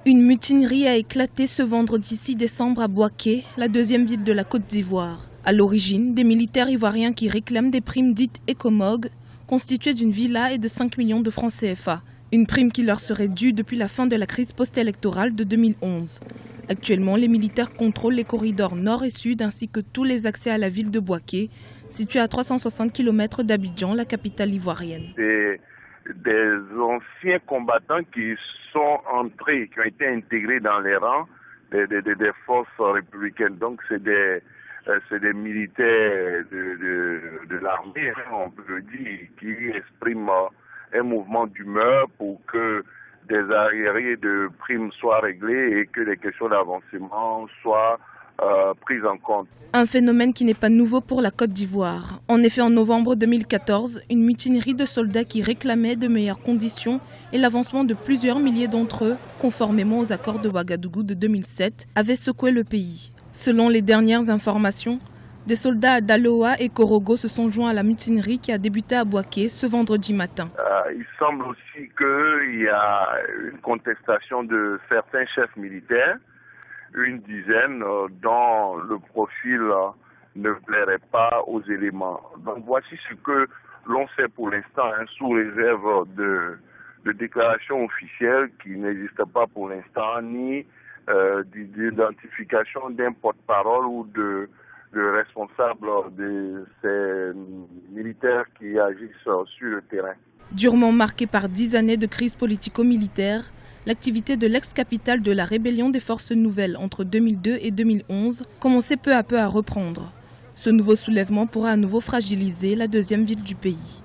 Une mutinerie a éclaté ce vendredi 6 décembre à Bouaké, la deuxième ville de la Côte d'Ivoire. À l'origine, des militaires ivoiriens qui réclament des primes dites Ecomog, constituées d'une villa et de 5 millions de francs CFA. Une prime qui leur serait due depuis la fin de la crise post-électorale de 2011. Actuellement, les militaires contrôlent les corridors nord et sud ainsi que tous les accès à la ville de Bouaké, située à 360 km d'Abidjan, la capitale ivoirienne. Des anciens combattants qui sont entrés, qui ont été intégrés dans les rangs des forces républicaines. Donc c'est des militaires de l'armée, on peut le dire, qui expriment un mouvement d'humeur pour que des arriérés de primes soient réglés et que les questions d'avancement soient prises en compte. Un phénomène qui n'est pas nouveau pour la Côte d'Ivoire. En effet, en novembre 2014, une mutinerie de soldats qui réclamaient de meilleures conditions et l'avancement de plusieurs milliers d'entre eux, conformément aux accords de Ouagadougou de 2007, avait secoué le pays. Selon les dernières informations, des soldats à Daloa et Korogo se sont joints à la mutinerie qui a débuté à Bouaké ce vendredi matin. Il semble aussi qu'il y a une contestation de certains chefs militaires, une dizaine dont le profil ne plairait pas aux éléments. Donc voici ce que l'on sait pour l'instant, sous réserve de déclarations officielles qui n'existent pas pour l'instant, ni d'identification d'un porte-parole ou de responsable de ces militaires qui agissent sur le terrain. Durement marquée par 10 années de crise politico-militaire, l'activité de l'ex-capitale de la rébellion des forces nouvelles entre 2002 et 2011 commençait peu à peu à reprendre. Ce nouveau soulèvement pourra à nouveau fragiliser la deuxième ville du pays.